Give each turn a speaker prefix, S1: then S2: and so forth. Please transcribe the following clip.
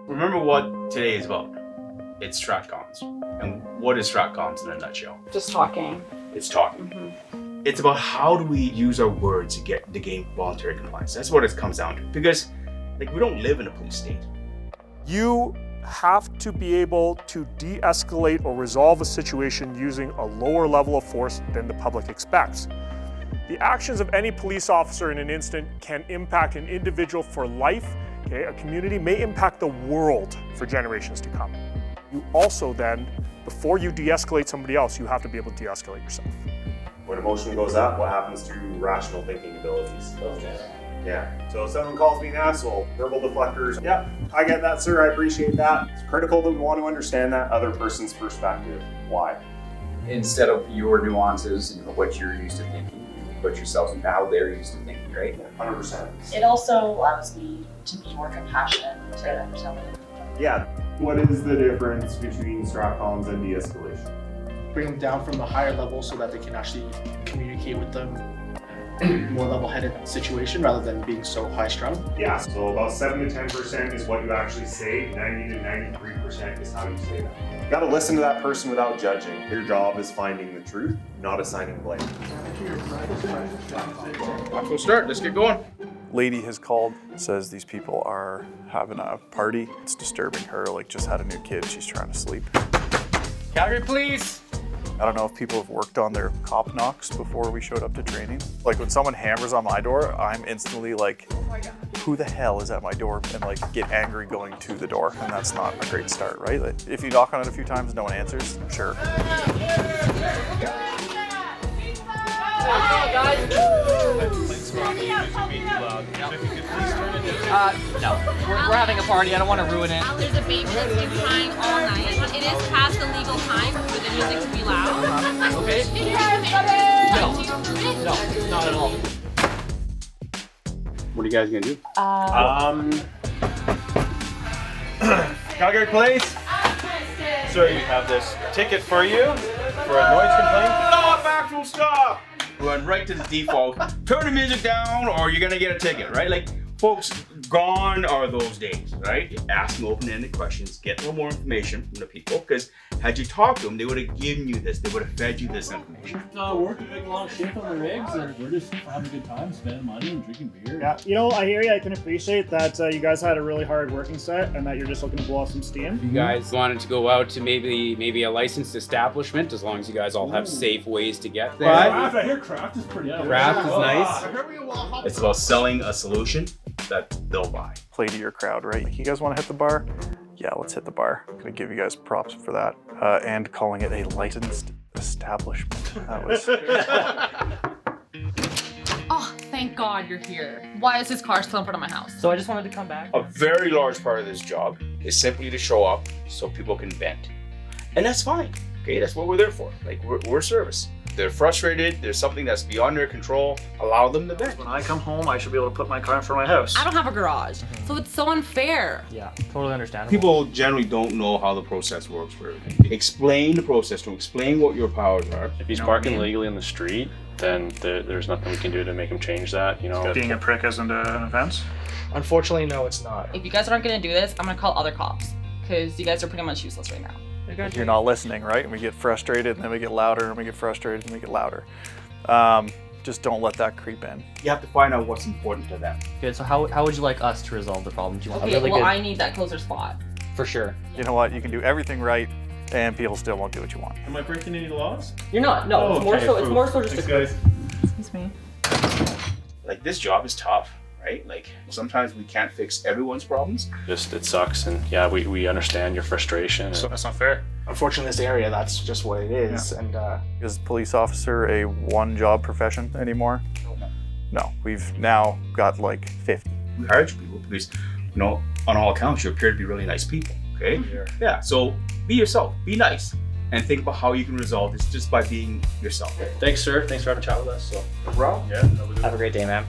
S1: Remember what today is about. It's StratComs. And what is StratComs in a nutshell?
S2: Just talking.
S1: It's talking. It's about how do we use our words to gain voluntary compliance. That's what it comes down to. Because we don't live in a police state.
S3: You have to be able to de-escalate or resolve a situation using a lower level of force than the public expects. The actions of any police officer in an incident can impact an individual for life. Okay, a community may impact the world for generations to come. You also then, before you de-escalate somebody else, you have to be able to de-escalate yourself.
S4: When emotion goes up, what happens to rational thinking abilities? Yeah. So if someone calls me an asshole, verbal deflectors, yeah, I get that, sir, I appreciate that. It's critical that we want to understand that other person's perspective. Why?
S5: Instead of your nuances and what you're used to thinking, you put yourself in how they're used to thinking, right?
S4: 100%.
S6: It also allows me to be more compassionate, to understand them.
S4: Yeah. What is the difference between StratComs and de-escalation?
S7: Bring them down from the higher level so that they can actually communicate with them more level-headed situation rather than being so high-strung.
S4: Yeah, so about 7 to 10% is what you actually say, 90 to 93% is how you say that. You gotta listen to that person without judging. Your job is finding the truth, not assigning blame.
S1: We'll start. Let's get going.
S3: Lady has called, says these people are having a party. It's disturbing her, just had a new kid, she's trying to sleep.
S1: Calgary, please.
S3: I don't know if people have worked on their cop knocks before we showed up to training. When someone hammers on my door, I'm instantly like, who the hell is at my door? And get angry going to the door. And that's not a great start, right? If you knock on it a few times and no one answers, sure.
S8: No. We're having a party. I don't want to ruin it.
S9: There's a baby that's been crying all night. It is past the legal time for the music to be loud.
S8: Okay. No, not at all.
S5: What are you guys gonna do?
S10: Calgary Police. Sir, you have this ticket for you for a noise complaint.
S1: Stop, actual stop. Run right to the default. Turn the music down or you're gonna get a ticket, right? Folks, gone are those days, right? You ask them open-ended questions, get a little more information from the people, because had you talked to them, they would have given you this, they would have fed you this information.
S11: Working a long shift on the rigs, and we're just having a good time, spending money and drinking beer.
S12: Yeah, I hear you. I can appreciate that you guys had a really hard working set and that you're just looking to blow off some steam.
S5: You guys wanted to go out to maybe a licensed establishment, as long as you guys all have safe ways to get there.
S11: Craft, I hear craft is pretty good.
S5: Craft is nice.
S1: It's about selling a solution that they'll buy.
S3: Play to your crowd, right? You guys want to hit the bar? Yeah, let's hit the bar. I'm gonna give you guys props for that. And calling it a licensed establishment. That was...
S9: Oh, thank God you're here. Why is his car still in front of my house?
S8: So I just wanted to come back.
S1: A very large part of this job is simply to show up so people can vent. And that's fine, okay? That's what we're there for. We're service. They're frustrated, there's something that's beyond their control, allow them to vent.
S12: When I come home, I should be able to put my car in front of my house.
S9: I don't have a garage, so it's so unfair.
S8: Yeah, totally understandable.
S1: People generally don't know how the process works. Explain the process to them, explain what your powers are.
S13: If he's parking legally in the street, then there's nothing we can do to make him change that,
S12: Being a prick isn't an offense?
S7: Unfortunately, no, it's not.
S9: If you guys aren't gonna do this, I'm gonna call other cops, because you guys are pretty much useless right now.
S3: You're not listening, right? And we get frustrated, and then we get louder, and we get frustrated, and we get louder. Just don't let that creep in.
S1: You have to find out what's important to them.
S8: Good, so how would you like us to resolve the problem? Do you want
S9: Okay, I need that closer spot.
S8: For sure.
S3: You know what? You can do everything right, and people still won't do what you want.
S11: Am I breaking any laws?
S8: You're not. No, it's more so just
S11: Thanks,
S8: a...
S11: guys.
S9: Excuse me.
S1: This job is tough, right? Sometimes we can't fix everyone's problems.
S13: It sucks, and yeah, we understand your frustration.
S12: So that's not fair.
S7: Unfortunately, in this area, that's just what it is. Yeah. And
S3: is police officer a one-job profession anymore? No, we've now got 50.
S1: We hired you people because, on all accounts, you appear to be really nice people, okay? Yeah, so be yourself, be nice, and think about how you can resolve this just by being yourself.
S10: Thanks, sir. Thanks for having a chat with us.
S7: Bro?
S10: Yeah.
S8: Have a great day, man.